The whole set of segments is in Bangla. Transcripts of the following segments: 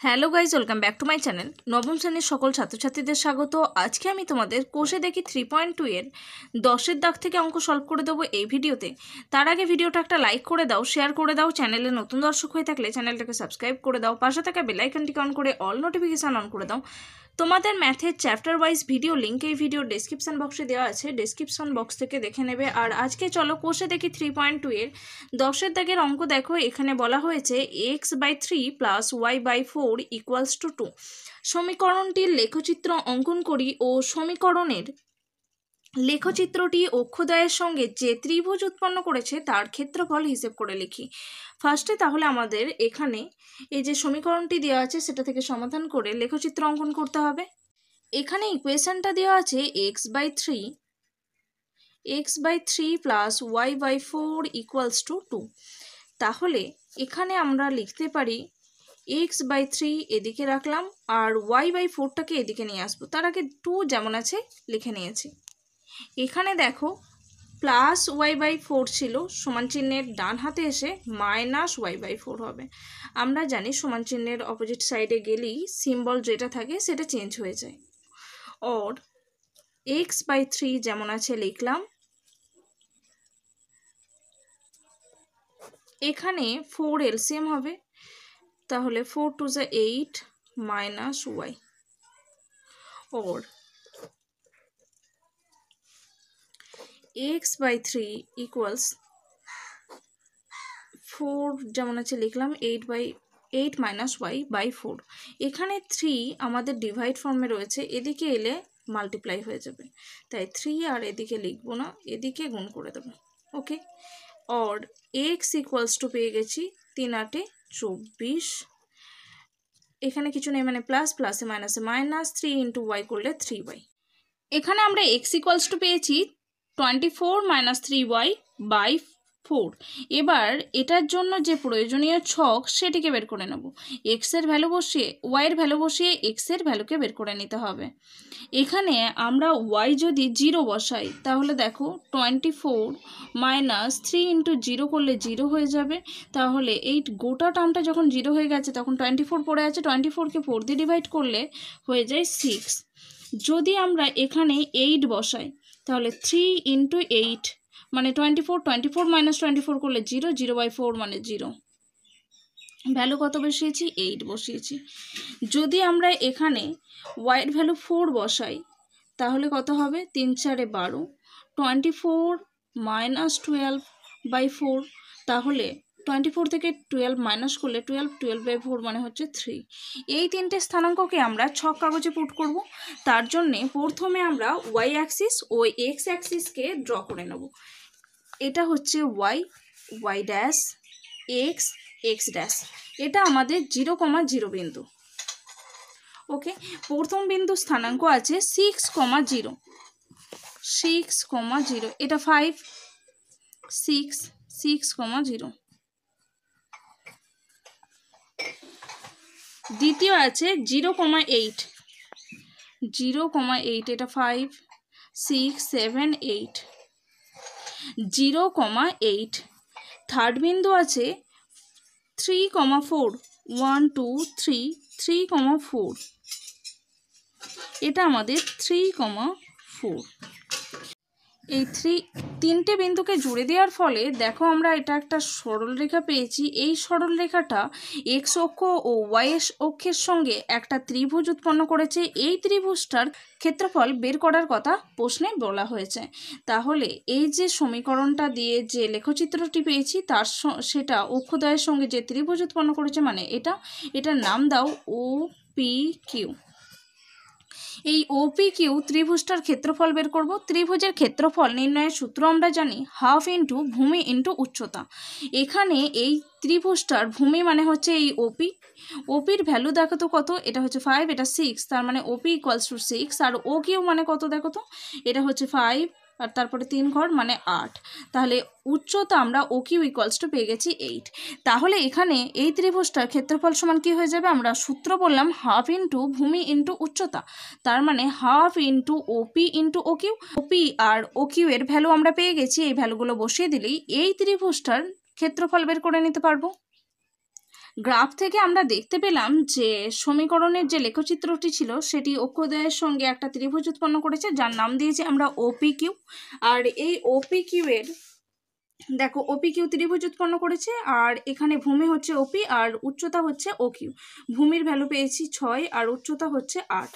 Hello guys, welcome back to my channel. নবম শ্রেণীর সকল ছাত্রছাত্রীদের স্বাগত। আজকে আমি তোমাদের কোষে দেখি 3.2 এর 10-এর দাগ থেকে অঙ্ক সলভ করে দেবো এই ভিডিওতে। তার আগে ভিডিওটা একটা লাইক করে দাও, শেয়ার করে দাও, চ্যানেলে নতুন দর্শক হয়ে থাকলে চ্যানেলটাকে সাবস্ক্রাইব করে দাও, পাশে থাকা বেল আইকনটিকে অন করে অল নোটিফিকেশান অন করে দাও। তোমাদের ম্যাথের চ্যাপ্টার ওয়াইজ ভিডিও লিঙ্ক এই ভিডিও ডেসক্রিপশন বক্সে দেওয়া আছে, ডেসক্রিপশন বক্স থেকে দেখে নেবে। আর আজকে চলো কোষে দেখি 3.2 এর 10-এর দাগের অঙ্ক দেখো। এখানে বলা হয়েছে x/3 + y/4 = 2। সমীকরণটির লেখচিত্র অঙ্কন করি ও সমীকরণের লেখচিত্রটি অক্ষদ্বয়ের সঙ্গে যে ত্রিভুজ উৎপন্ন করেছে তার ক্ষেত্রফল হিসেব করে লিখি। ফার্স্টে তাহলে আমাদের এখানে এই যে সমীকরণটি দেওয়া আছে সেটা থেকে সমাধান করে লেখচিত্র অঙ্কন করতে হবে। এখানে ইকুয়েশনটা দেওয়া আছে x/3 + y/4 = 2। তাহলে এখানে আমরা লিখতে পারি x/3 এদিকে রাখলাম আর y/4টাকে এদিকে নিয়ে আসবো। তার আগে 2 যেমন আছে লিখে নিয়েছি। এখানে দেখো প্লাস y/4 ছিল, সমান চিহ্নের ডান হাতে এসে মাইনাস y/4 হবে। আমরা জানি সমান চিহ্নের অপোজিট সাইডে গেলেই সিম্বল যেটা থাকে সেটা চেঞ্জ হয়ে যায়। और x/3 যেমন আছে লিখলাম, এখানে 4 এলসিএম হবে, তাহলে 4 × 8 - y। और x/3 = 4 যেমন আছে লিখলাম 8 - y/4। এখানে 3 আমাদের ডিভাইড ফর্মে রয়েছে, এদিকে এলে মাল্টিপ্লাই হয়ে যাবে, তাই 3 আর এদিকে লিখবো না, এদিকে গুণ করে দেবো। ওকে। और x = পেয়ে গেছি 3 × 8 = 24। এখানে কিছু নেই মানে প্লাস, প্লাসে মাইনাসে মাইনাস, 3 × y করলে 3y। এখানে আমরা x = পেয়েছি 24 - 3y/4। এবার এটার জন্য যে প্রয়োজনীয় ছক সেটিকে বের করে নেব। x এর ভ্যালু বসিয়ে y এর ভ্যালু বসিয়ে x এর ভ্যালুকে বের করে নিতে হবে। এখানে আমরা y যদি 0 বসাই তাহলে দেখো 24 - 3 × 0 করলে 0 হয়ে যাবে। তাহলে এই গোটা টার্মটা যখন 0 হয়ে গেছে তখন 24 পড়ে আছে, 24কে 4 দিয়ে ডিভাইড করলে হয়ে যায় 6। যদি আমরা এখানে 8 বসাই তাহলে 3 × 8 মানে 24, 24 - 24 করলে 0, 0/4 মানে 0। ভ্যালু কত বসিয়েছি? 8 বসিয়েছি। যদি আমরা এখানে y এর ভ্যালু 4 বসাই তাহলে কত হবে? 3 × 4 = 12, 24 - 12/4। তাহলে 24 থেকে 12 মাইনাস করলে 12, 12/4 মানে হচ্ছে 3। এই তিনটে স্থানাঙ্ককে আমরা ছক কাগজে পুট করব। তার জন্যে প্রথমে আমরা y অ্যাক্সিস ও x অ্যাক্সিসকে ড্র করে নেব। এটা হচ্ছে y, y dash, x, x dash. এটা আমাদের 0, 0 বিন্দু। ওকে। প্রথম বিন্দু স্থানাঙ্ক আছে 6, 0, এটা 5, 6, 6, 0। দ্বিতীয় আছে 0, 8, এটা 5, 6, 7, 8, 0, 8। থার্ড বিন্দু আছে 3, 4, 1, 2, 3, 3, 4। এটা আমাদের 3, 4। এই তিনটে বিন্দুকে জুড়ে দেওয়ার ফলে দেখো আমরা এটা একটা সরলরেখা পেয়েছি। এই সরলরেখাটা এক্স অক্ষ ও ওয়াই অক্ষের সঙ্গে একটা ত্রিভুজ উৎপন্ন করেছে। এই ত্রিভুজটার ক্ষেত্রফল বের করার কথা প্রশ্নে বলা হয়েছে। তাহলে এই যে সমীকরণটা দিয়ে যে লেখচিত্রটি পেয়েছি তার সেটা অক্ষদ্বয়ের সঙ্গে যে ত্রিভুজ উৎপন্ন করেছে, মানে এটার নাম দাও OPQ। এই OPQ ত্রিভুজটার ক্ষেত্রফল বের করব। ত্রিভুজের ক্ষেত্রফল নির্ণয়ের সূত্র আমরা জানি 1/2 × ভূমি × উচ্চতা। এখানে এই ত্রিভুজটার ভূমি মানে হচ্ছে এই OPর ভ্যালু দেখো তো কত? এটা হচ্ছে 5, এটা 6, তার মানে OP = 6। আর OQ মানে কত দেখো তো? এটা হচ্ছে 5 আর তারপরে 3 ঘর মানে 8। তাহলে উচ্চতা আমরা OQ = পেয়ে গেছি 8। তাহলে এখানে এই ত্রিভুজটার ক্ষেত্রফল সমান কি হয়ে যাবে? আমরা সূত্র বললাম 1/2 × ভূমি × উচ্চতা, তার মানে 1/2 × OP × OQ। OP আর OQ এর ভ্যালু আমরা পেয়ে গেছি। এই ভ্যালুগুলো বসিয়ে দিলেই এই ত্রিভুজটার ক্ষেত্রফল বের করে নিতে পারবো। গ্রাফ থেকে আমরা দেখতে পেলাম যে সমীকরণের যে লেখচিত্রটি ছিল সেটি অক্ষদ্বয়ের সঙ্গে একটা ত্রিভুজ উৎপন্ন করেছে, যার নাম দিয়েছি আমরা ওপি কিউ। আর এই ওপি কিউ এর দেখো ওপি কিউ ত্রিভুজ উৎপন্ন করেছে, আর এখানে ভূমি হচ্ছে ওপি আর উচ্চতা হচ্ছে ও কিউ। ভূমির ভ্যালু পেয়েছি 6 আর উচ্চতা হচ্ছে 8।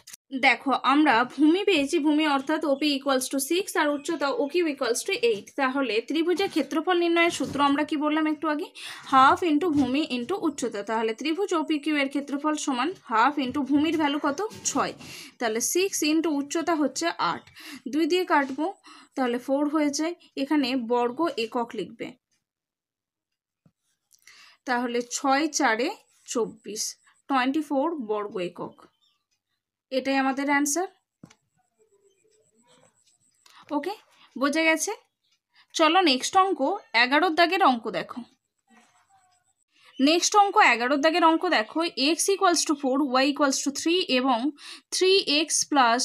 দেখো আমরা ভূমি পেয়েছি, ভূমি অর্থাৎ ওপি ইকুয়ালস টু 6 আর উচ্চতা ও কিউ ইকুয়ালস টু 8। তাহলে ত্রিভুজের ক্ষেত্রফল নির্ণয়ের সূত্র আমরা কি বললাম একটু আগে, হাফ ইন্টু ভূমি ইন্টু উচ্চতা। তাহলে ত্রিভুজ ওপি কিউ এর ক্ষেত্রফল সমান হাফ ইন্টু ভূমির ভ্যালু কত 6, তাহলে 6 ইন্টু উচ্চতা হচ্ছে 8, 2 দিয়ে কাটবো তাহলে 4 হয়ে যায়। এখানে বর্গ একক লিখবে, তাহলে 6 4 24, 24 বর্গ একক। এটাই আমাদের অ্যান্সার। ওকে, বোঝা গেছে। চলো নেক্সট অঙ্ক 11 দাগের অঙ্ক দেখো। নেক্সট অঙ্ক 11 দাগের অঙ্ক দেখো, x equals to 4 y equals to 3 এবং 3x plus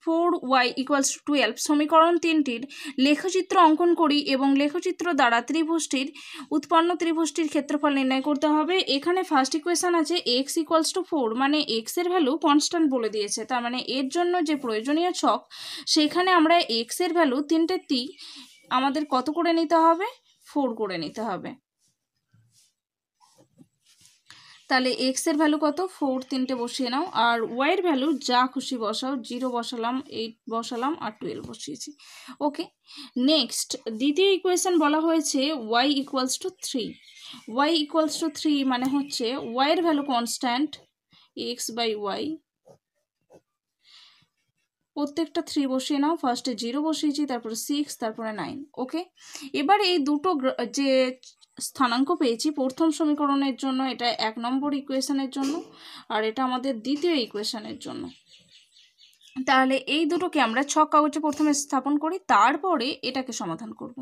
4y equals to 12 সমীকরণ তিনটির লেখচিত্র অঙ্কন করি এবং লেখচিত্র দ্বারা ত্রিভুজটির উৎপন্ন ত্রিভুজটির ক্ষেত্রফল নির্ণয় করতে হবে। এখানে ফার্স্ট ইকুয়েশন আছে এক্স ইকুয়ালস টু 4, মানে এক্স এর ভ্যালু কনস্ট্যান্ট বলে দিয়েছে, তার মানে এর জন্য যে প্রয়োজনীয় ছক সেখানে আমরা এক্স এর ভ্যালু তিনটেটি আমাদের কত করে নিতে হবে, 4 করে নিতে হবে। তাহলে এক্স এর ভ্যালু কত 4, তিনটে বসিয়ে নাও, আর ওয়াই এর ভ্যালু যা খুশি বসাও, 0 বসালাম, 8 বসালাম আর 12 বসিয়েছি। ওকে, নেক্সট দ্বিতীয় ইকুয়েশন বলা হয়েছে y equals to 3। Y equals to 3 মানে হচ্ছে ওয়াই এর value constant x by y, প্রত্যেকটা 3 বসিয়ে নাও, ফার্স্টে 0 বসিয়েছি, তারপরে 6, তারপরে 9। ওকে, এবার এই দুটো যে স্থানাঙ্ক পেয়েছি প্রথম সমীকরণের জন্য, এটা 1 নম্বর ইকুয়েশনের জন্য আর এটা আমাদের দ্বিতীয় ইকুয়েশনের জন্য। তাহলে এই দুটোকে আমরা ছক কাগজে প্রথমে স্থাপন করি, তারপরে এটাকে সমাধান করব।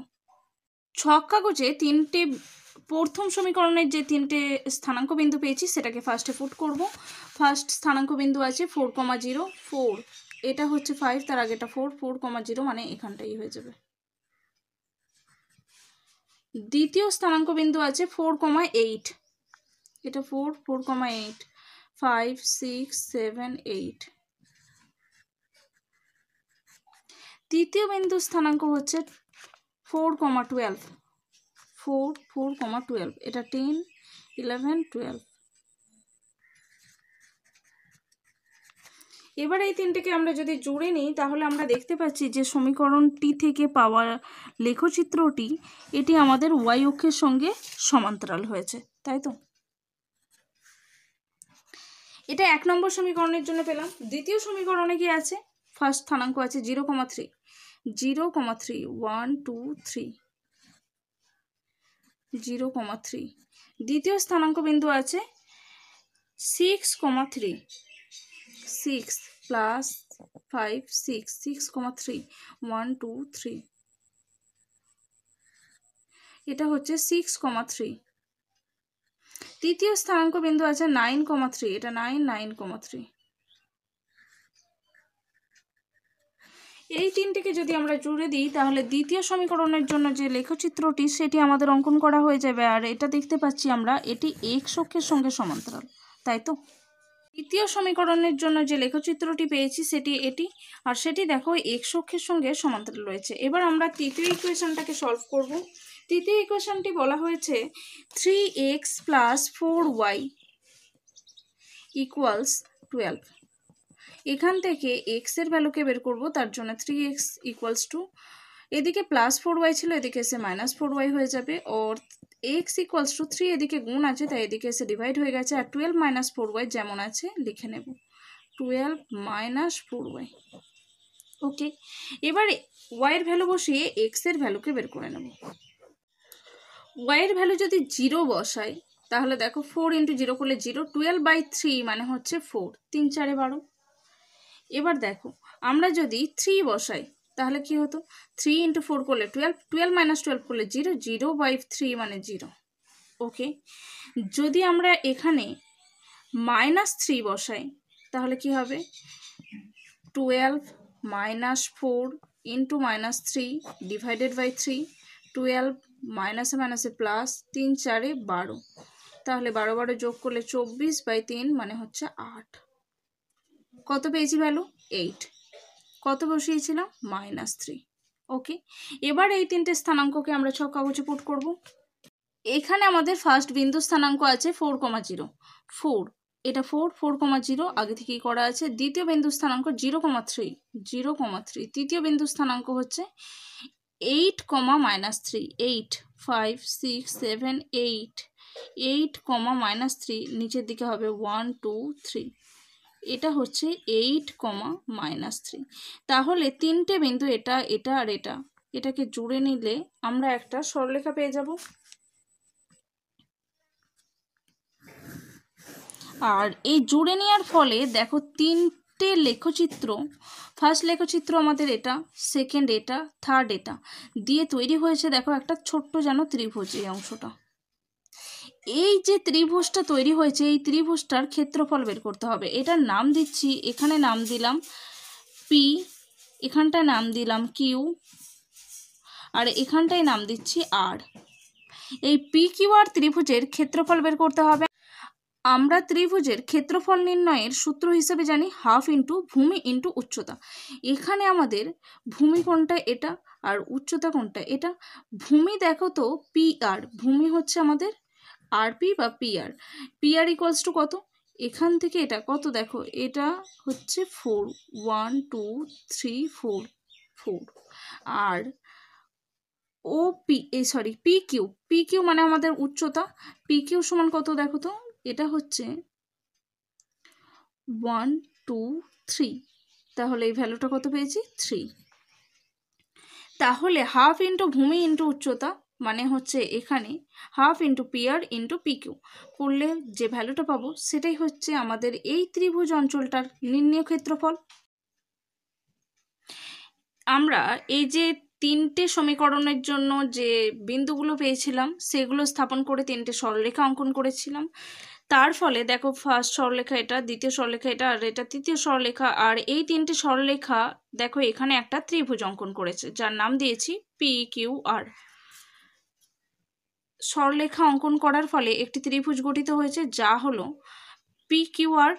ছক কাগজে তিনটে প্রথম সমীকরণের যে তিনটে স্থানাঙ্ক বিন্দু পেয়েছি সেটাকে ফার্স্টে পুট করব। ফার্স্ট স্থানাঙ্ক বিন্দু আছে 4,0, 4, এটা হচ্ছে 5, তার আগেটা 4, 4,0 মানে এখানটাই হয়ে যাবে। দ্বিতীয় স্থানাঙ্ক বিন্দু আছে 4,8, এটা 4, 4,8, 5, 6, 7, 8। তৃতীয় বিন্দু স্থানাঙ্ক হচ্ছে 4,12, 4, 4,12, এটা 10, 11, 12। এবার এই তিনটেকে আমরা যদি জুড়ে নিই তাহলে আমরা দেখতে পাচ্ছি যে সমীকরণটি থেকে পাওয়া লেখচিত্রটি এটি আমাদের ওয়াই অক্ষের সঙ্গে সমান্তরাল হয়েছে, তাই তো? এটা 1 নম্বর সমীকরণের জন্য পেলাম। দ্বিতীয় সমীকরণে কি আছে, ফার্স্ট স্থানাঙ্ক আছে 0,3, 0,3, 1, 2, 3, 0,3। দ্বিতীয় স্থানাঙ্ক বিন্দু আছে 6,3, 6 প্লাস 5, 6, 6,3, 1, 2, 3, এটা হচ্ছে 6,3। তৃতীয় স্থানাঙ্ক বিন্দু আছে 9,3, এটা 9, 9,3। এই তিনটিকে যদি আমরা জুড়ে দিই তাহলে দ্বিতীয় সমীকরণের জন্য যে লেখচিত্রটি সেটি আমাদের অঙ্কন করা হয়ে যাবে। আর এটা দেখতে পাচ্ছি আমরা এটি এক্স অক্ষের সঙ্গে সমান্তরাল, তাই তো? তৃতীয় সমীকরণের জন্য যে লেখচিত্রটি পেয়েছি সেটি এটি, আর সেটি দেখো এক্স অক্ষের সঙ্গে সমান্তরাল রয়েছে। এবার আমরা তৃতীয় ইকুয়েশনটাকে সলভ করব। তৃতীয় ইকুয়েশনটি বলা হয়েছে 3x প্লাস 4y ইকুয়ালস 12। এখান থেকে এক্স এর ভ্যালুকে বের করব, তার জন্য 3x ইকুয়ালস টু, এদিকে প্লাস 4y ছিল, এদিকে এসে মাইনাস 4y হয়ে যাবে, ওর এক্স ইকুয়ালস টু 3 এদিকে গুণ আছে তাই এদিকে এসে ডিভাইড হয়ে গেছে, আর 12 মাইনাস 4y যেমন আছে লিখে নেব, 12 মাইনাস 4y। ওকে, এবার y এর ভ্যালু বসিয়ে এক্স এর ভ্যালুকে বের করে নেব। y এর ভ্যালু যদি 0 বসাই তাহলে দেখো 4 ইন্টু 0 করলে 0, 12/3 মানে হচ্ছে 4, 3 4 12। এবার দেখো আমরা যদি 3 বসাই তাহলে কি হতো, 3 ইন্টু 4 করলে 12, 12 মাইনাস 12 করলে 0, 0/3 মানে 0। ওকে, যদি আমরা এখানে -3 বসাই তাহলে কি হবে, 12 মাইনাস 4 ইন্টু -3 ডিভাইডেড বাই 3, 12 মাইনাসে মাইনাসে প্লাস, 3 4 12, তাহলে 12 12 যোগ করলে 24/3 মানে হচ্ছে 8। কত পেয়েছি ভ্যালু? 8। কত বসিয়েছিলাম? -3। ওকে, এবার এই তিনটে স্থানাঙ্ককে আমরা ছক কাগজে পুট করব। এখানে আমাদের ফার্স্ট বিন্দু স্থানাঙ্ক আছে 4,0, 4, এটা 4, 4,0 আগে থেকেই করা আছে। দ্বিতীয় বিন্দু স্থানাঙ্ক 0,3, 0,3। তৃতীয় বিন্দু স্থানাঙ্ক হচ্ছে 8, -3, 8, 5, 6, 7, 8, 8, -3, নিচের দিকে হবে 1, 2, 3। এটা হচ্ছে 8, -3। তাহলে তিনটে বিন্দু এটা, এটা আর এটা, এটাকে জুড়ে নিলে আমরা একটা সরলরেখা পেয়ে যাব। আর এই জুড়ে নেওয়ার ফলে দেখো তিনটে লেখচিত্র, ফার্স্ট লেখচিত্র আমাদের এটা, সেকেন্ড এটা, থার্ড এটা দিয়ে তৈরি হয়েছে দেখো একটা ছোট্ট যেন ত্রিভুজ। এই অংশটা, এই যে ত্রিভুজটা তৈরি হয়েছে, এই ত্রিভুজটার ক্ষেত্রফল বের করতে হবে। এটার নাম দিচ্ছি, এখানে নাম দিলাম পি, এখানটায় নাম দিলাম কিউ, আর এখানটায় নাম দিচ্ছি আর। এই পি কিউ আর ত্রিভুজের ক্ষেত্রফল বের করতে হবে। আমরা ত্রিভুজের ক্ষেত্রফল নির্ণয়ের সূত্র হিসেবে জানি হাফ ইন্টু ভূমি ইন্টু উচ্চতা। এখানে আমাদের ভূমি কোনটা? এটা। আর উচ্চতা কোনটা? এটা। ভূমি দেখো তো পি আর, ভূমি হচ্ছে আমাদের আর পি বা P R. P R equals to কত? এখান থেকে এটা কত দেখো, এটা হচ্ছে 4, 1, 2, 3, 4, 4। আর ও P, sorry P Q, P Q মানে আমাদের উচ্চতা। পি কিউ সমান কত দেখো তো, এটা হচ্ছে 1, 2, 3। তাহলে এই ভ্যালুটা কত পেয়েছি? 3। তাহলে হাফ ইন্টু ভূমি ইন্টু উচ্চতা মানে হচ্ছে এখানে half into P R into P Q করলে যে ভ্যালুটা পাবো সেটাই হচ্ছে আমাদের এই ত্রিভুজ অঞ্চলটার নির্ণেয় ক্ষেত্রফল। আমরা এই যে তিনটে সমীকরণের জন্য যে বিন্দুগুলো পেয়েছিলাম সেগুলো স্থাপন করে তিনটে সরলরেখা অঙ্কন করেছিলাম। তার ফলে দেখো ফার্স্ট সরলরেখা এটা, দ্বিতীয় সরলরেখা এটা, আর এটা তৃতীয় সরলরেখা। আর এই তিনটে সরলরেখা দেখো এখানে একটা ত্রিভুজ অঙ্কন করেছে যার নাম দিয়েছি পি কিউ আর। সরলরেখা অঙ্কন করার ফলে একটি ত্রিভুজ গঠিত হয়েছে যা হলো পি কিউ আর,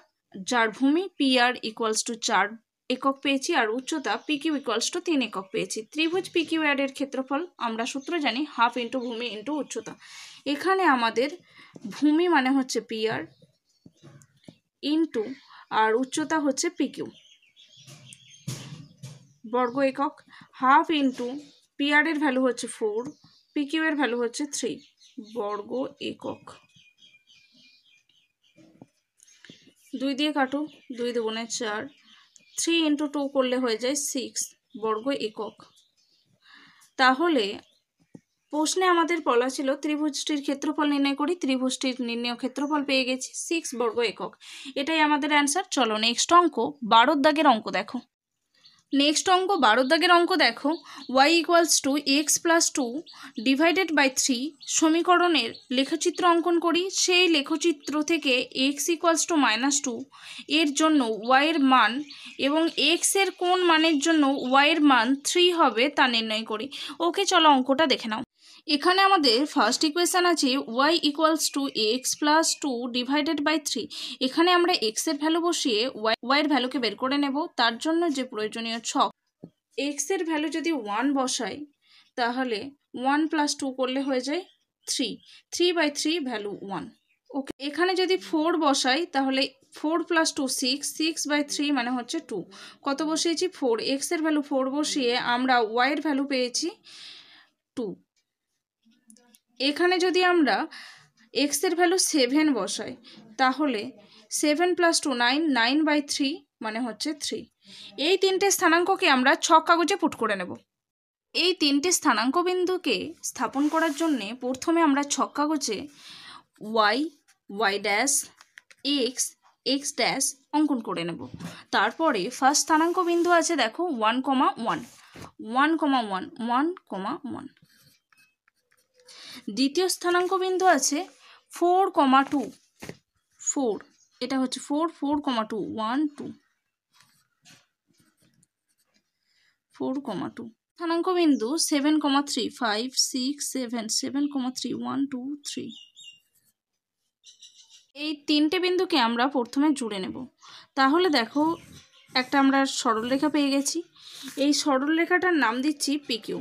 যার ভূমি পি আর ইকুয়ালস টু 4 একক পেয়েছি আর উচ্চতা পি কিউ ইকুয়ালস টু 3 একক পেয়েছি। ত্রিভুজ পি কিউ আর এর ক্ষেত্রফল আমরা সূত্র জানি হাফ ইন্টু ভূমি ইন্টু উচ্চতা। এখানে আমাদের ভূমি মানে হচ্ছে পি আর ইন্টু আর উচ্চতা হচ্ছে পি কিউ বর্গ একক, হাফ ইন্টু পি আর এর ভ্যালু হচ্ছে 4, পি কিউ এর ভ্যালু হচ্ছে 3 বর্গ একক। 2 দিয়ে কাটো, 2 দুগুণে 4, 3 ইন্টু 2 করলে হয়ে যায় 6 বর্গ একক। তাহলে প্রশ্নে আমাদের বলা ছিল ত্রিভুজটির ক্ষেত্রফল নির্ণয় করি, ত্রিভুজটির নির্ণেয় ক্ষেত্রফল পেয়ে গেছি 6 বর্গ একক। এটাই আমাদের অ্যান্সার। চলো নেক্সট অঙ্ক 12 দাগের অঙ্ক দেখো। নেক্সট অঙ্ক 12 দাগের অঙ্ক দেখো, y equals to x plus 2 divided by 3 সমীকরণের লেখচিত্র অঙ্কন করি। সেই লেখচিত্র থেকে এক্স ইকুয়ালস টু -2 এর জন্য y এর মান এবং x এর কোন মানের জন্য y এর মান 3 হবে তা নির্ণয় করি। ওকে, চলো অঙ্কটা দেখে নাও। এখানে আমাদের ফার্স্ট ইকুয়েশন আছে y equals to x plus 2 divided by 3। এখানে আমরা এক্স এর ভ্যালু বসিয়ে y এর ভ্যালুকে বের করে নেব। তার জন্য যে প্রয়োজনীয় ছক, এক্স এর ভ্যালু যদি 1 বসাই তাহলে 1 + 2 করলে হয়ে যায় 3, 3/3 ভ্যালু 1। ওকে, এখানে যদি 4 বসাই তাহলে 4 + 2 6, 6/3 মানে হচ্ছে 2। কত বসিয়েছি? 4। এক্স এর ভ্যালু 4 বসিয়ে আমরা y এর ভ্যালু পেয়েছি 2। এখানে যদি আমরা x এর ভ্যালু 7 বসাই তাহলে 7 + 2 9, 9/3 মানে হচ্ছে 3। এই তিনটে স্থানাঙ্ককে আমরা ছক কাগজে পুট করে নেব। এই তিনটে স্থানাঙ্ক বিন্দুকে স্থাপন করার জন্যে প্রথমে আমরা ছক কাগজে y, y dash, x, x dash অঙ্কন করে নেব। তারপরে ফার্স্ট স্থানাঙ্ক বিন্দু আছে দেখো 1, 1, 1, 1, 1, 1। দ্বিতীয় স্থানাঙ্ক বিন্দু আছে 4, 2, 4, এটা হচ্ছে 4, 4, 2, 1, 2, 4, 2। স্থানাঙ্ক বিন্দু 7, 3, 5, 6, 7, 7, 3, 1, 2, 3। এই তিনটে বিন্দুকে আমরা প্রথমে জুড়ে নেব। তাহলে দেখো একটা আমরা সরলরেখা পেয়ে গেছি। এই সরলরেখাটার নাম দিচ্ছি পিকিউ।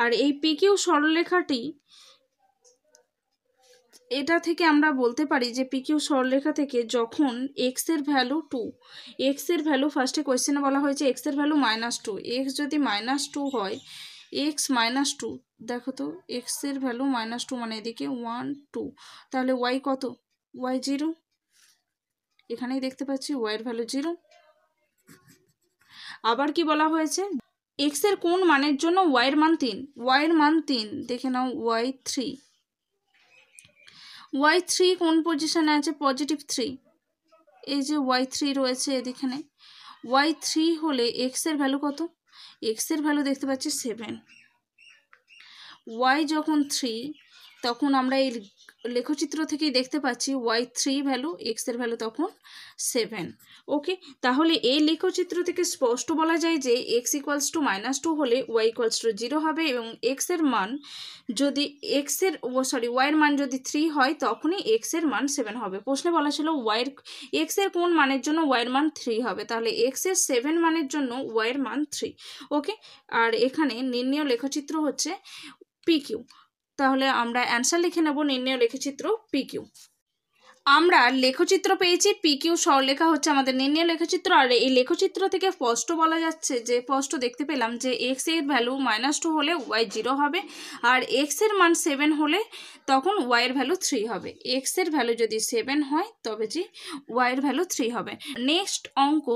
আর এই পিকিউ সরলরেখাটি, এটা থেকে আমরা বলতে পারি যে পিকিউ সরলরেখা থেকে যখন এক্স এর ভ্যালু 2, এক্স এর ভ্যালু ফার্স্টে কোয়েশ্চেনে বলা হয়েছে এক্স এর ভ্যালু -2, এক্স যদি -2 হয়, এক্স -2, দেখো তো এক্স এর ভ্যালু -2 মানে এদিকে 1 2, তাহলে ওয়াই কত? ওয়াই 0, এখানেই দেখতে পাচ্ছি ওয়াই এর ভ্যালু 0। আবার কি বলা হয়েছে, এক্স এর কোন মানের জন্য ওয়াই এর মান 3, ওয়াই এর মান 3, দেখে নাও ওয়াই 3, ওয়াই 3 কোন পজিশনে আছে? পজিটিভ 3, এই যে ওয়াই 3 রয়েছে এদিকে। ওয়াই 3 হলে এক্স এর ভ্যালু কত? এক্স এর ভ্যালু দেখতে পাচ্ছি 7। ওয়াই যখন 3, তখন আমরা এই লেখচিত্র থেকেই দেখতে পাচ্ছি ওয়াই 3 ভ্যালু, এক্স এর ভ্যালু তখন 7। ওকে, তাহলে এই লেখচিত্র থেকে স্পষ্ট বলা যায় যে এক্স ইকুয়ালস টু -2 হলে ওয়াই ইকুয়ালস টু 0 হবে, এবং এক্স এর মান যদি ওয়াই এর মান যদি 3 হয় তখনই এক্স এর মান 7 হবে। প্রশ্নে বলা ছিল এক্স এর কোন মানের জন্য ওয়াই এর মান 3 হবে, তাহলে এক্স এর 7 মানের জন্য ওয়াই এর মান 3। ওকে, আর এখানে নির্ণেয় লেখচিত্র হচ্ছে পিকিউ। তাহলে আমরা অ্যান্সার লিখে নেব নির্ণেয় লেখচিত্র পিকিউ। আমরা লেখচিত্র পেয়েছি, পিকিউ সরলরেখা হচ্ছে আমাদের নির্ণেয় লেখচিত্র। আর এই লেখচিত্র থেকে স্পষ্ট বলা যাচ্ছে যে, স্পষ্ট দেখতে পেলাম যে এক্স এর ভ্যালু -2 হলে ওয়াই 0 হবে, আর এক্স এর মান 7 হলে তখন ওয়াই এর ভ্যালু 3 হবে। এক্স এর ভ্যালু যদি 7 হয় তবে যে ওয়াই এর ভ্যালু 3 হবে। নেক্সট অঙ্ক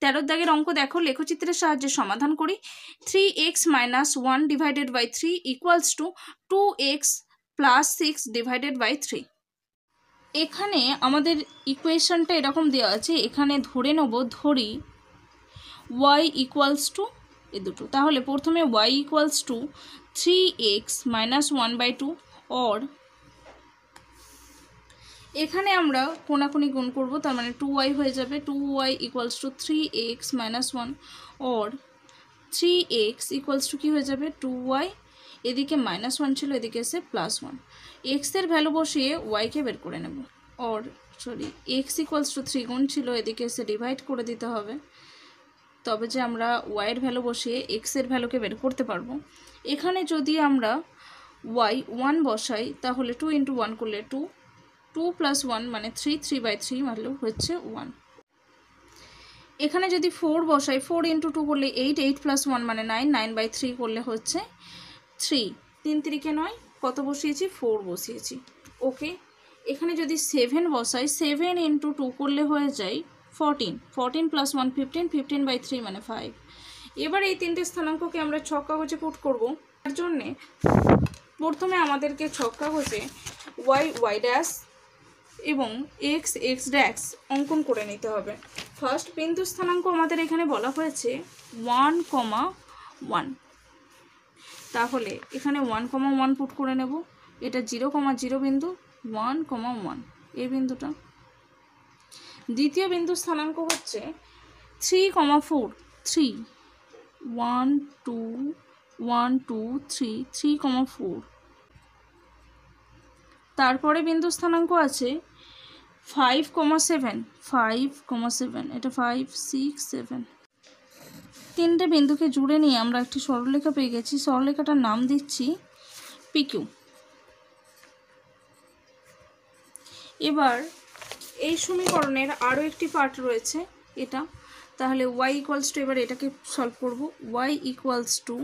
13 দাগের অঙ্ক দেখো, লেখচিত্রের সাহায্যে সমাধান করি। 3x - 1 divided by 3 equals to 2x + 6 divided by 3। এখানে আমাদের ইকুয়েশনটা এরকম দেওয়া আছে, এখানে ধরি y ইকুয়ালস টু এ দুটো। তাহলে প্রথমে y equals to 3x - 1/2, or এখানে আমরা কোনাকুনি গুণ করব, তার মানে 2y হয়ে যাবে। 2y equals to 3x - 1, or 3x equals to কী হয়ে যাবে? 2y, এদিকে -1 ছিল, এদিকে এসে +1। এক্স এর ভ্যালু বসিয়ে ওয়াইকে বের করে নেব। এক্স ইকুয়ালস টু 3 গুণ ছিল, এদিকে এসে ডিভাইড করে দিতে হবে, তবে যে আমরা ওয়াইয়ের ভ্যালু বসিয়ে এক্স এর ভ্যালুকে বের করতে পারবো। এখানে যদি আমরা ওয়াই 1 বসাই, তাহলে 2 × 1 করলে 2, 2 + 1 মানে 3, 3/3 মানে হচ্ছে 1। এখানে যদি 4 বসাই, 4 × 2 করলে 8, 8 + 1 মানে 9, 9/3 করলে হচ্ছে 3, 3 × 3 = 9, কত বসিয়েছি? 4 বসিয়েছি। ওকে, এখানে যদি 7 বসাই, 7 × 2 করলে হয়ে যায় 14, 14 + 1 15, 15/3 মানে 5। এবার এই তিনটে স্থানাঙ্ককে আমরা ছক কাগজে পুট করব। তার জন্যে প্রথমে আমাদেরকে ছক কাগজে y ড্যাশ এবং x ড্যাশ অঙ্কন করে নিতে হবে। ফার্স্ট বিন্দু স্থানাঙ্ক আমাদের এখানে বলা হয়েছে 1, 1। তাহলে এখানে 1, 1 পুট করে নেব। এটা 0, 0 বিন্দু, 1, 1 এই বিন্দুটা। দ্বিতীয় বিন্দু স্থানাঙ্ক হচ্ছে 3, 4, 3, 1 2 1 2 3, 3, 4। তারপরে বিন্দু স্থানাঙ্ক আছে 5, 7, 5, 7, এটা 5, 6, 7। তিনটে বিন্দুকে জুড়ে নিয়ে আমরা একটি সরলরেখা পেয়ে গেছি। সরলরেখাটার নাম দিচ্ছি পিকিউ। এবার এই সমীকরণের আরও একটি পার্ট রয়েছে এটা, তাহলে y ইকুয়ালস টু, এবার এটাকে সলভ করব। y equals to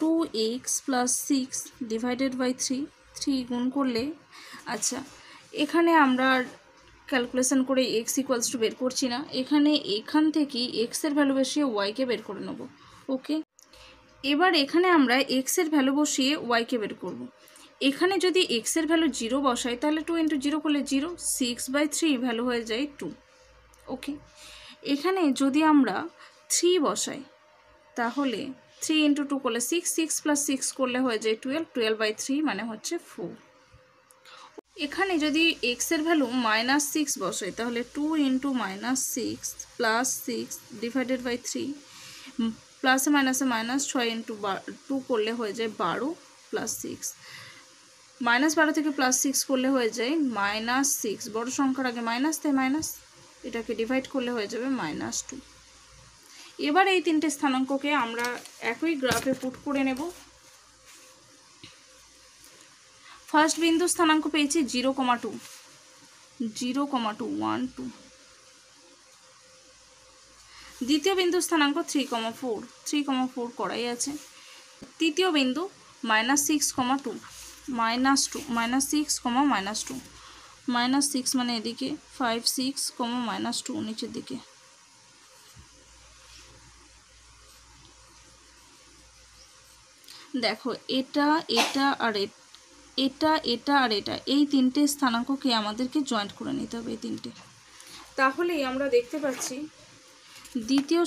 2x + 6 divided by 3, 3 গুণ করলে, আচ্ছা এখানে আমরা ক্যালকুলেশন করে x ইকুয়ালস টু বের করছি না, এখান থেকে x এর ভ্যালু বসিয়ে ওয়াইকে বের করে নেব। ওকে, এবার এখানে আমরা x এর ভ্যালু বসিয়ে ওয়াইকে বের করব। এখানে যদি x এর ভ্যালু 0 বসাই, তাহলে 2 × 0 করলে 0, 6/3 ভ্যালু হয়ে যায় 2। ওকে, এখানে যদি আমরা 3 বসাই, তাহলে 3 × 2 করলে 6, 6 + 6 করলে হয়ে যায় 12, 12/3 মানে হচ্ছে 4। এখানে যদি x এর ভ্যালু -6 বসাই, তাহলে 2 × -6 + 6 ডিভাইডেড বাই 3, প্লাসে মাইনাসে মাইনাস, 6 × 2 করলে হয়ে যায় 12 + 6, -12 থেকে +6 করলে হয়ে যায় -6, বড় সংখ্যার আগে মাইনাস তাই মাইনাস, এটাকে ডিভাইড করলে হয়ে যাবে -2। এবার এই তিনটে স্থানাঙ্ককে আমরা একই গ্রাফে পুট করে নেব। ফার্স্ট বিন্দু স্থানাঙ্ক পেয়েছি 0,2, 0,2 1 2। দ্বিতীয় বিন্দু স্থানাঙ্ক 3,4, 3,4 করাই আছে। তৃতীয় বিন্দু -6,2, -2 -6, -2 -6 মানে এদিকে 5 6, -2 নিচের দিকে। দেখো এটা এটা আর এটা এটা আর এটা, এই তিনটে স্থানাঙ্ককে আমাদেরকে জয়েন্ট করে নিতে হবে, এই তিনটে। তাহলেই আমরা দেখতে পাচ্ছি দ্বিতীয়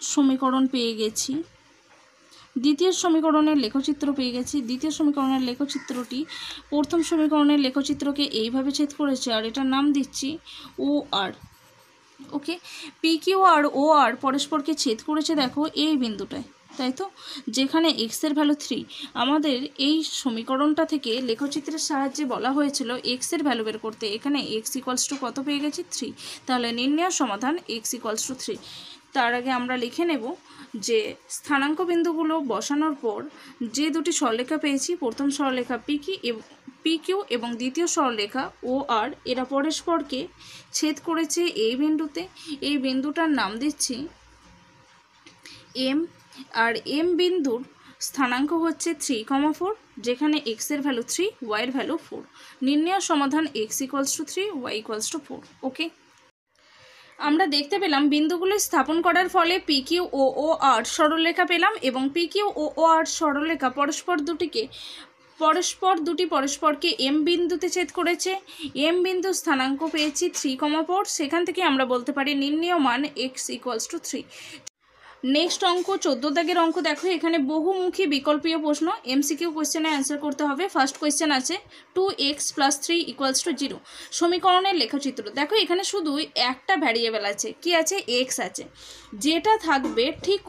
সমীকরণ পেয়ে গেছি, দ্বিতীয় সমীকরণের লেখচিত্র পেয়ে গেছি। দ্বিতীয় সমীকরণের লেখচিত্রটি প্রথম সমীকরণের লেখচিত্রকে এইভাবে ছেদ করেছে, আর এটার নাম দিচ্ছি ও আর। ওকে, পি কিউ আর ও আর পরস্পরকে ছেদ করেছে দেখো এই বিন্দুটায়, তাই তো, যেখানে এক্স এর ভ্যালু 3। আমাদের এই সমীকরণটা থেকে লেখচিত্রের সাহায্যে বলা হয়েছিল এক্স এর ভ্যালু বের করতে। এখানে এক্স ইকুয়ালস টু কত পেয়ে গেছি 3, তাহলে নির্ণয় সমাধান এক্স ইকুয়ালস টু 3। তার আগে আমরা লিখে নেব যে স্থানাঙ্ক বিন্দুগুলো বসানোর পর যে দুটি সরলরেখা পেয়েছি, প্রথম সরলরেখা পি কিউ এবং দ্বিতীয় সরলরেখা ও আর, এরা পরস্পরকে ছেদ করেছে এই বিন্দুতে। এই বিন্দুটার নাম দিচ্ছি এম, আর এম বিন্দুর স্থানাঙ্ক হচ্ছে 3,4, যেখানে এক্স এর ভ্যালু 3, ওয়াই এর ভ্যালু 4। নির্ণয় সমাধান x equals to 3, y equals to 4। Okay, আমরা দেখতে পেলাম বিন্দুগুলো স্থাপন করার ফলে পি কিউ ও ও আর সরলরেখা পেলাম, এবং পি কিউ ও ও আর সরলরেখা পরস্পরকে এম বিন্দুতে ছেদ করেছে। এম বিন্দু স্থানাঙ্ক পেয়েছি 3,4, সেখান থেকে আমরা বলতে পারি নির্ণেয় মান এক্স ইকুয়ালস টু 3। নেক্সট অঙ্ক 14 দাগের অঙ্ক দেখো, এখানে বহুমুখী বিকল্পীয় প্রশ্ন, এমসিকিউ কোয়েশ্চেনে অ্যান্সার করতে হবে। ফার্স্ট কোয়েশ্চেন আছে 2x + 3 = 0, সমীকরণের লেখচিত্র। দেখো এখানে শুধু একটা ভ্যারিয়েবল আছে, কি আছে, এক্স আছে, যেটা থাকবে ঠিক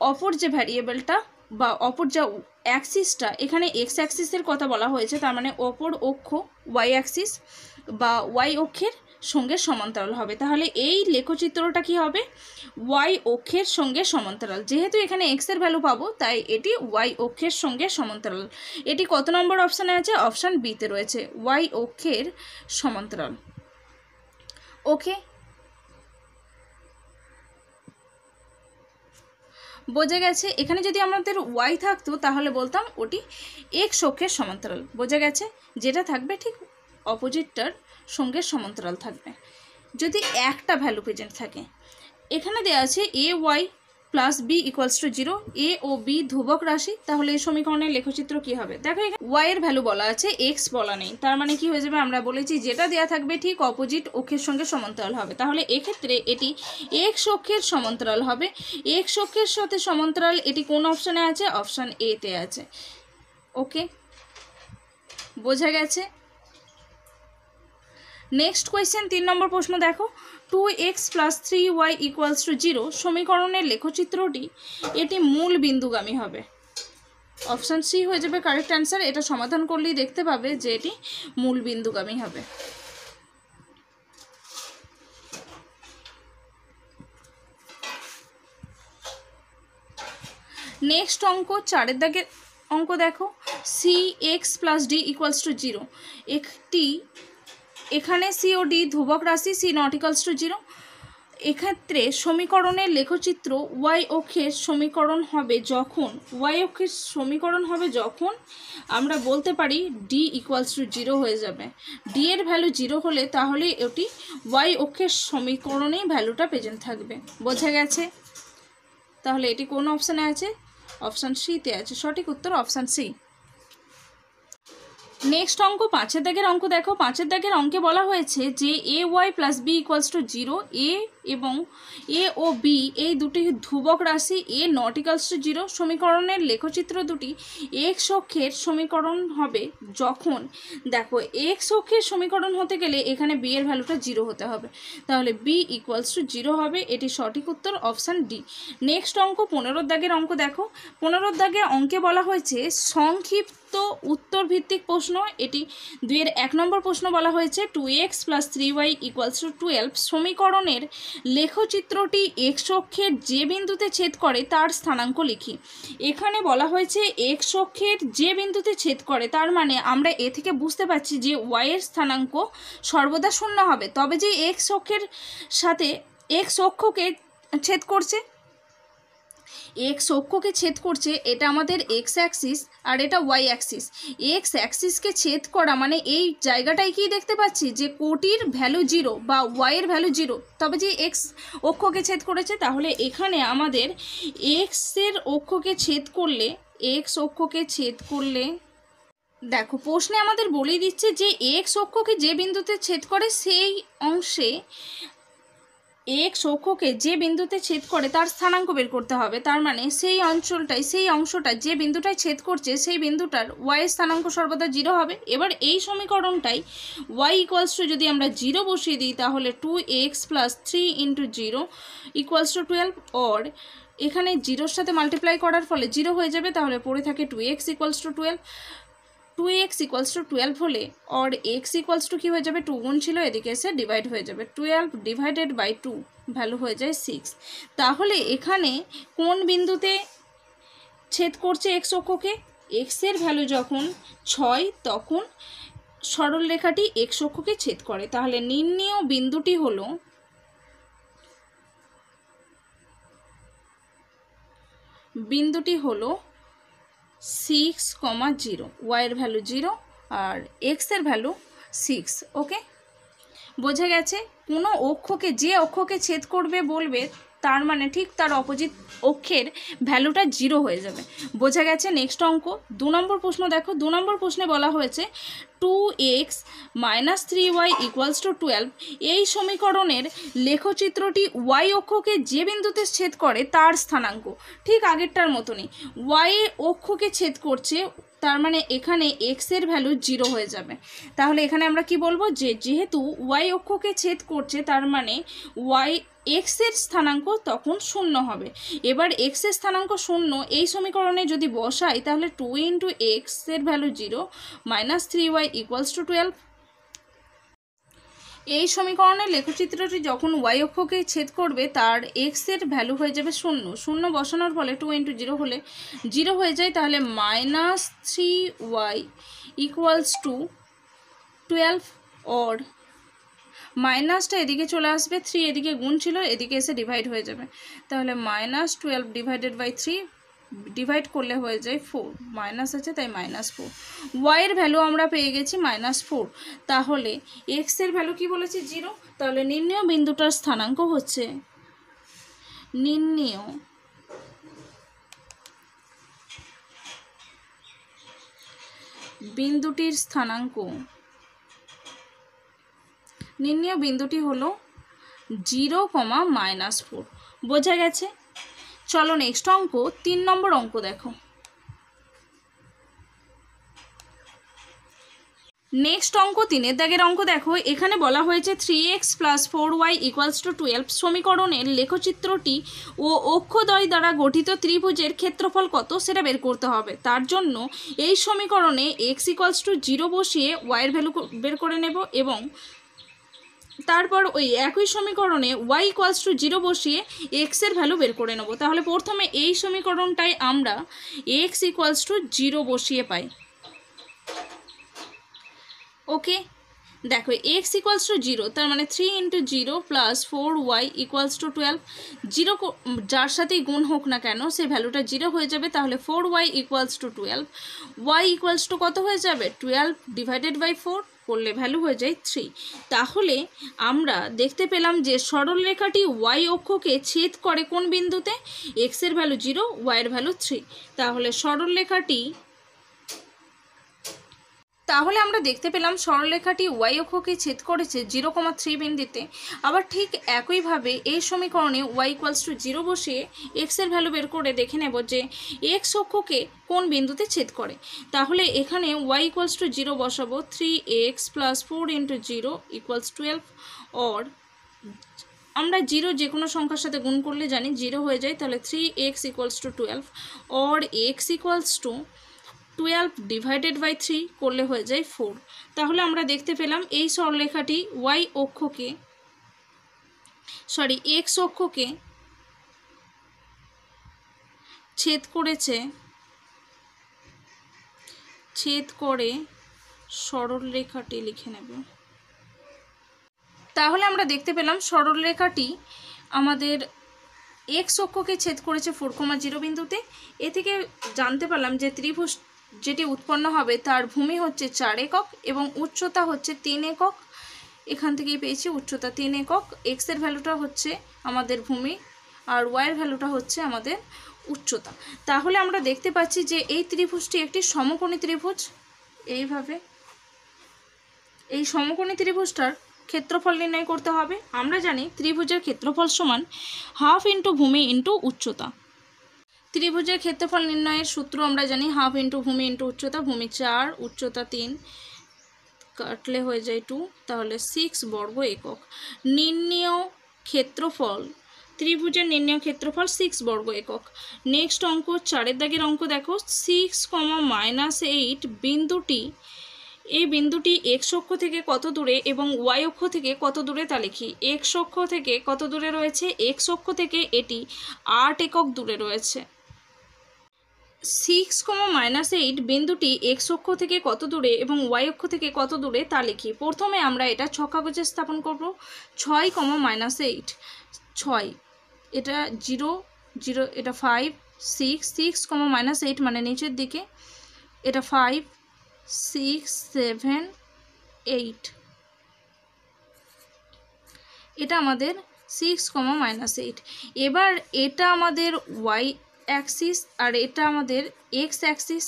অপর যে ভ্যারিয়েবলটা বা অপর যা অ্যাক্সিসটা, এখানে এক্স অ্যাক্সিসের কথা বলা হয়েছে, তার মানে অপর অক্ষ ওয়াই অ্যাক্সিস বা ওয়াই অক্ষের সঙ্গে সমান্তরাল হবে। তাহলে এই লেখচিত্রটা কি হবে, ওয়াই অক্ষের সঙ্গে সমান্তরাল। যেহেতু এখানে এক্স এর ভ্যালু পাবো, তাই এটি ওয়াই অক্ষের সঙ্গে সমান্তরাল। এটি কত নম্বর অপশানে আছে, অপশান বিতে রয়েছে, ওয়াই অক্ষের সমান্তরাল। ওকে, বোঝা গেছে। এখানে যদি আমাদের ওয়াই থাকতো তাহলে বলতাম ওটি এক্স অক্ষের সমান্তরাল। বোঝা গেছে, যেটা থাকবে ঠিক অপোজিটটার সঙ্গে সমান্তরাল থাকবে যদি একটা ভ্যালু প্রেজেন্ট থাকে। এখানে দেওয়া আছে a y plus b equals to 0, a ও বি ধ্রুবক রাশি। তাহলে এই সমীকরণের লেখচিত্র কি হবে, দেখো এখানে ওয়াই এর ভ্যালু বলা আছে, এক্স বলা নেই, তার মানে কি হয়ে যাবে, আমরা বলেছি যেটা দেওয়া থাকবে ঠিক অপোজিট অক্ষের সঙ্গে সমান্তরাল হবে। তাহলে এক্ষেত্রে এটি এক্স অক্ষের সমান্তরাল হবে। এক্স অক্ষের সাথে সমান্তরাল এটি কোন অপশানে আছে, অপশান এ তে আছে। ওকে, বোঝা গেছে। নেক্সট কোয়েশ্চেন 3 নম্বর প্রশ্ন দেখো, 2x + 3y = 0, সমীকরণের লেখচিত্রটি এটি মূল বিন্দুগামী হবে। অপশান সি হয়ে যাবে কারেক্ট অ্যান্সার। এটা সমাধান করলেই দেখতে পাবে যে এটি মূল বিন্দুগামী হবে। নেক্সট অঙ্ক 4 দাগের অঙ্ক দেখো, cx + d = 0, এখানে সি ও ডি ধ্রুবক রাশি, সি নট ইকুয়ালস টু 0। এক্ষেত্রে সমীকরণের লেখচিত্র ওয়াই অক্ষের সমীকরণ হবে যখন আমরা বলতে পারি ডি ইকুয়ালস টু 0 হয়ে যাবে। ডি এর ভ্যালু 0 হলে তাহলে এটি ওয়াই অক্ষের সমীকরণেই ভ্যালুটা প্রেজেন্ট থাকবে। বোঝা গেছে। তাহলে এটি কোন অপশানে আছে, অপশান সিতে আছে। সঠিক উত্তর অপশান সি। নেক্সট অঙ্ক 5 দাগের অঙ্ক দেখো, 5 দাগের অঙ্কে বলা হয়েছে যে a y plus b equals to 0, a ও বি এই দুটি ধ্রুবক রাশি, এ নট ইকুয়ালস টু 0। সমীকরণের লেখচিত্র দুটি এক্স অক্ষের সমীকরণ হবে যখন, দেখো এক্স অক্ষের সমীকরণ হতে গেলে এখানে বি এর ভ্যালুটা 0 হতে হবে, তাহলে বি ইকুয়ালস টু 0 হবে। এটি সঠিক উত্তর অপশান ডি। নেক্সট অঙ্ক 15 দাগের অঙ্ক দেখো, 15 দাগের অঙ্কে বলা হয়েছে উত্তর ভিত্তিক প্রশ্ন। এটি 2-এর 1 নম্বর প্রশ্ন বলা হয়েছে 2x + 3y = 12 সমীকরণের লেখচিত্রটি x অক্ষের যে বিন্দুতে ছেদ করে তার স্থানাঙ্ক লিখি। এখানে বলা হয়েছে x অক্ষের যে বিন্দুতে ছেদ করে, তার মানে আমরা এ থেকে বুঝতে পারছি যে y এর স্থানাঙ্ক সর্বদা 0 হবে, তবে যে x অক্ষের সাথে x অক্ষকে ছেদ করছে, এক্স অক্ষকে ছেদ করছে, এটা আমাদের এক্স অ্যাক্সিস আর এটা ওয়াই অ্যাক্সিস। এক্স অ্যাক্সিসকে ছেদ করা মানে এই জায়গাটায় কি দেখতে পাচ্ছি যে কোটির ভ্যালু 0 বা ওয়াইয়ের ভ্যালু 0, তবে যে এক্স অক্ষকে ছেদ করেছে। তাহলে এখানে আমাদের এক্সের অক্ষকে ছেদ করলে, এক্স অক্ষকে ছেদ করলে দেখো প্রশ্নে আমাদের বলেই দিচ্ছে যে এক্স অক্ষকে যে বিন্দুতে ছেদ করে সেই অংশে, এক্স অক্ষকে যে বিন্দুতে ছেদ করে তার স্থানাঙ্ক বের করতে হবে। তার মানে সেই অঞ্চলটায়, সেই অংশটা যে বিন্দুটায় ছেদ করছে সেই বিন্দুটার ওয়াই স্থানাঙ্ক সর্বদা 0 হবে। এবার এই সমীকরণটাই ওয়াই = যদি আমরা 0 বসিয়ে দিই তাহলে 2x + 3 × 0 = 12, অর এখানে 0-এর সাথে মাল্টিপ্লাই করার ফলে 0 হয়ে যাবে, তাহলে পড়ে থাকে 2x = 12। 2x = 12 হলে और x = কি হয়ে যাবে, 2 গুণ ছিল, এদিকে এসে ডিভাইড হয়ে যাবে, 12 / 2 ভ্যালু হয়ে যায় 6। তাহলে এখানে কোন বিন্দুতে ছেদ করছে x অক্ষকে, x এর ভ্যালু যখন 6 তখন সরল রেখাটি x অক্ষকে ছেদ করে। তাহলে নির্ণেয় বিন্দুটি হলো হলো 6, 0, y এর ভ্যালু 0 আর x এর ভ্যালু 6। ওকে, বোঝা গেছে? কোনো অক্ষকে যে অক্ষকে ছেদ করবে বলবে, তার মানে ঠিক তার অপোজিট অক্ষের ভ্যালুটা 0 হয়ে যাবে। বোঝা গেছে? নেক্সট অঙ্ক 2 নম্বর প্রশ্ন দেখো। 2 নম্বর প্রশ্নে বলা হয়েছে 2x - 3y = 12 এই সমীকরণের লেখচিত্রটি y অক্ষকে যে বিন্দুতে ছেদ করে তার স্থানাঙ্ক। ঠিক আগেরটার মতনই y অক্ষকে ছেদ করছে, তার মানে এখানে x এর ভ্যালু 0 হয়ে যাবে। তাহলে এখানে আমরা কি বলবো যে যেহেতু y অক্ষকে ছেদ করছে তার মানে x এর স্থানাঙ্ক তখন 0 হবে। এবার x এর স্থানাঙ্ক 0 এই সমীকরণে যদি বসাই তাহলে 2 × x এর ভ্যালু 0 - 3y = 12। এই সমীকরণের লেখচিত্রটি যখন y অক্ষকে ছেদ করবে তার x এর ভ্যালু হয়ে যাবে 0। 0 বসানোর ফলে 2 × 0 হলে 0 হয়ে যায়, তাহলে -3y = 12, অর মাইনাসটা এদিকে চলে আসবে, 3 এদিকে গুণ ছিল, এদিকে এসে ডিভাইড হয়ে যাবে, তাহলে -12 / 3 ডিভাইড করলে হয়ে যায় 4, মাইনাস আছে তাই -4। y এর ভ্যালু আমরা পেয়ে গেছি -4, তাহলে x এর ভ্যালু কি বলেছি 0। তাহলে নির্ণেয় বিন্দুটার স্থানাঙ্ক হচ্ছে, নির্ণেয় বিন্দুটির স্থানাঙ্ক, নির্ণেয় বিন্দুটি হলো 0, -4। বোঝা গেছে? চলো নেক্সট অঙ্ক 3 নম্বর অঙ্ক দেখো। নেক্সট অঙ্ক 3-এর দাগের অঙ্ক দেখো। এখানে বলা হয়েছে 3x + 4y = 12 সমীকরণের লেখচিত্রটি ও অক্ষদ্বয় দ্বারা গঠিত ত্রিভুজের ক্ষেত্রফল কত সেটা বের করতে হবে। তার জন্য এই সমীকরণে x = 0 বসিয়ে y এর ভ্যালু বের করে নেব এবং তারপর ওই একই সমীকরণে y = 0 বসিয়ে x এর ভ্যালু বের করে নেব। তাহলে প্রথমে এই সমীকরণটাই আমরা x = 0 বসিয়ে পাই। ওকে, দেখো x = 0, তার মানে 3 × 0 + 4y = 12। 0 যার সাথেই গুণ হোক না কেন সেই ভ্যালুটা 0 হয়ে যাবে, তাহলে 4y = 12, y কত হয়ে যাবে 12 / 4 করলে ভ্যালু হয়ে যায় 3। তাহলে আমরা দেখতে পেলাম যে সরলরেখাটি y অক্ষকে ছেদ করে কোন বিন্দুতে, x এর ভ্যালু 0, y এর ভ্যালু 3। তাহলে সরলরেখাটি, তাহলে আমরা দেখতে পেলাম সরলরেখাটি y অক্ষকে ছেদ করেছে 0,3 বিন্দুতে। আবার ঠিক একইভাবে এই সমীকরণে y = 0 বসিয়ে x এর ভ্যালু বের করে দেখে নেব যে x অক্ষকে কোন বিন্দুতে ছেদ করে। তাহলে এখানে y = 0 বসাবো, 3x + 4 × 0 = 12, অর আমরা 0 যে কোনো সংখ্যার সাথে গুণ করলে জানি 0 হয়ে যায়, তাহলে 3x = 12, or x = 12 divided by 3 করলে হয়ে যায় 4। তাহলে আমরা দেখতে পেলাম এই সরলরেখাটি এক্স অক্ষকে ছেদ করে সরলরেখাটি লিখে নেব। তাহলে আমরা দেখতে পেলাম সরলরেখাটি আমাদের এক্স অক্ষকে ছেদ করেছে 4,0 বিন্দুতে। এ থেকে জানতে পারলাম যে ত্রিভুজ যেটি উৎপন্ন হবে তার ভূমি হচ্ছে 4 একক এবং উচ্চতা হচ্ছে 3 একক। এখান থেকেই পেয়েছি উচ্চতা 3 একক। এক্সের ভ্যালুটা হচ্ছে আমাদের ভূমি আর ওয়াইয়ের ভ্যালুটা হচ্ছে আমাদের উচ্চতা। তাহলে আমরা দেখতে পাচ্ছি যে এই ত্রিভুজটি একটি সমকোণী ত্রিভুজ। এইভাবে এই সমকোণী ত্রিভুজটার ক্ষেত্রফল নির্ণয় করতে হবে। আমরা জানি ত্রিভুজের ক্ষেত্রফল সমান হাফ ইন্টু ভূমি ইন্টু উচ্চতা। ত্রিভুজের ক্ষেত্রফল নির্ণয়ের সূত্র আমরা জানি হাফ ইন্টু ভূমি ইন্টু উচ্চতা। ভূমি 4, উচ্চতা 3, কাটলে হয়ে যায় 2, তাহলে 6 বর্গ একক। নির্ণেয় ক্ষেত্রফল, ত্রিভুজের নির্ণেয় ক্ষেত্রফল 6 বর্গ একক। নেক্সট অঙ্ক 4 দাগের অঙ্ক দেখো। 6,-8 বিন্দুটি, এই বিন্দুটি এক্স অক্ষ থেকে কত দূরে এবং ওয়াই অক্ষ থেকে কত দূরে তা লিখি। এক্স অক্ষ থেকে কত দূরে রয়েছে? এক্স অক্ষ থেকে এটি 8 একক দূরে রয়েছে। 6,-8 বিন্দুটি এক্স অক্ষ থেকে কত দূরে এবং ওয়াই অক্ষ থেকে কত দূরে তা লিখি। প্রথমে আমরা এটা ছক-কাগজে স্থাপন করব। 6,-8, 6, এটা 0, 0, এটা 5, 6, 6,-8 মানে নিচের দিকে, এটা 5, 6, 7, 8, এটা আমাদের 6,-8। এবার এটা আমাদের ওয়াই অ্যাক্সিস আর এটা আমাদের এক্স অ্যাক্সিস।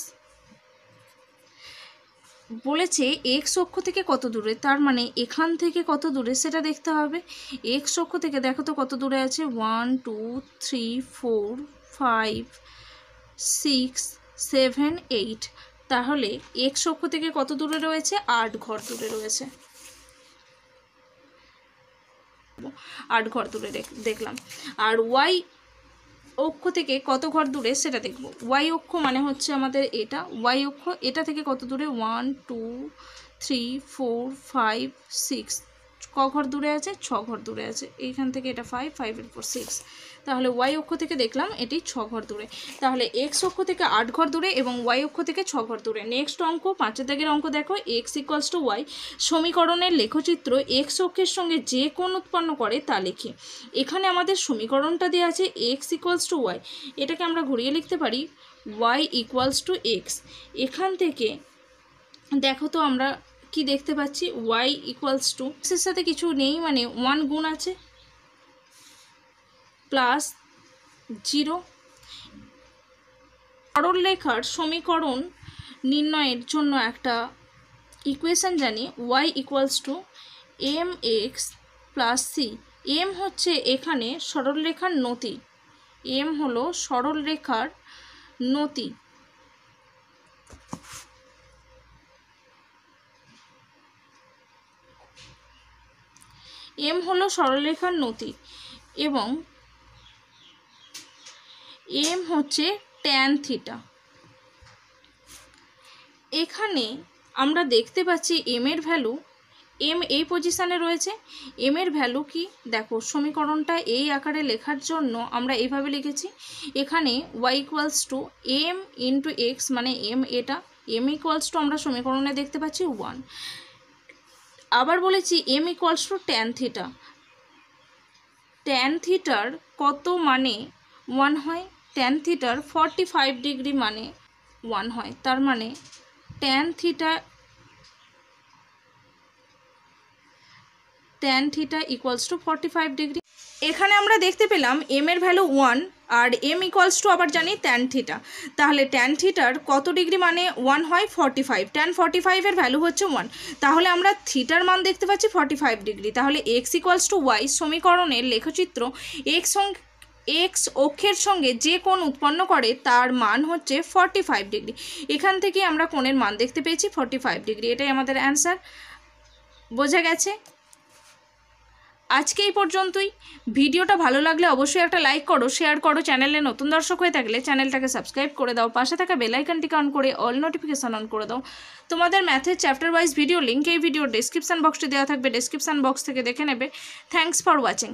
বলেছে এক্স অক্ষ থেকে কত দূরে, তার মানে এখান থেকে কত দূরে সেটা দেখতে হবে। এক্স অক্ষ থেকে দেখো তো কত দূরে আছে। 1, 2, 3, 4, 5, 6, 7, 8। তাহলে এক্স অক্ষ থেকে কত দূরে রয়েছে? 8 ঘর দূরে রয়েছে। 8 ঘর দূরে দেখলাম। আর ওয়াই অক্ষ থেকে কত ঘর দূরে সেটা দেখব। ওয়াই অক্ষ মানে হচ্ছে আমাদের এটা, ওয়াই অক্ষ, এটা থেকে কত দূরে? 1, 2, 3, 4, 5, 6, ক ঘর দূরে আছে? 6 ঘর দূরে আছে। এইখান থেকে এটা 5, 5 এর পর 6, তাহলে ওয়াই অক্ষ থেকে দেখলাম এটি 6 ঘর দূরে। তাহলে এক্স অক্ষ থেকে 8 ঘর দূরে এবং ওয়াই অক্ষ থেকে 6 ঘর দূরে। নেক্সট অঙ্ক 5 দাগের অঙ্ক দেখো। এক্স ইকুয়ালস টু ওয়াই সমীকরণের লেখচিত্র এক্স অক্ষের সঙ্গে যে কোণ উৎপন্ন করে তা লিখি। এখানে আমাদের সমীকরণটা দেওয়া আছে এক্স ইকুয়ালস টু ওয়াই, এটাকে আমরা ঘুরিয়ে লিখতে পারি ওয়াই ইকুয়ালস টু এক্স। এখান থেকে দেখো তো আমরা কি দেখতে পাচ্ছি? ওয়াই ইকুয়ালস টু এক্সের সাথে কিছু নেই মানে 1 গুণ আছে, প্লাস 0। সরলরেখার সমীকরণ নির্ণয়ের জন্য একটা ইকুয়েশন জানি, y equals to m x plus c. M হচ্ছে এখানে সরলরেখার নতি, এম হলো সরলরেখার নতি, এম হলো সরলরেখার নতি এবং এম হচ্ছে ট্যান থিটা। এখানে আমরা দেখতে পাচ্ছি এম এর ভ্যালু, এম এই পজিশানে রয়েছে। এম এর ভ্যালু কি দেখো, সমীকরণটা এই আকারে লেখার জন্য আমরা এইভাবে লিখেছি। এখানে y equals to m into x মানে এম, এটা এম ইকুয়ালস টু আমরা সমীকরণে দেখতে পাচ্ছি 1। আবার বলেছি m equals to tan theta. Tan থিটার কত মানে 1 হয়? ট্যান থিটার 45 ডিগ্রি মানে 1 হয়। তার মানে tan theta equals to 45 degree. এখানে আমরা দেখতে পেলাম এম এর ভ্যালু 1 আর এম ইকুয়ালস টু আবার জানি ট্যান থিটা। তাহলে ট্যান থিটার কত ডিগ্রি মানে 1 হয়? 45। ট্যান 45 এর ভ্যালু হচ্ছে 1, তাহলে আমরা থিটার মান দেখতে পাচ্ছি 45 ডিগ্রি। তাহলে এক্স ইকুয়ালস টু ওয়াই সমীকরণের লেখচিত্র এক্স অক্ষের সঙ্গে যে কোণ উৎপন্ন করে তার মান হচ্ছে 45 ডিগ্রি। এখান থেকে আমরা কোণের মান দেখতে পেয়েছি 45 ডিগ্রি। এটাই আমাদের অ্যান্সার। বোঝা গেছে? আজকে এই পর্যন্তই। ভিডিওটা ভালো লাগলে অবশ্যই একটা লাইক করো, শেয়ার করো, চ্যানেলে নতুন দর্শক হয়ে থাকলে চ্যানেলটাকে সাবস্ক্রাইব করে দাও, পাশে থাকা বেল আইকনটিকে অন করে অল নোটিফিকেশন অন করে দাও। তোমাদের ম্যাথের চ্যাপ্টার ওয়াইজ ভিডিও লিঙ্ক এই ভিডিওর ডেসক্রিপশান বক্সটি দেওয়া থাকবে, ডেসক্রিপশান বক্স থেকে দেখে নেবে। Thanks for watching.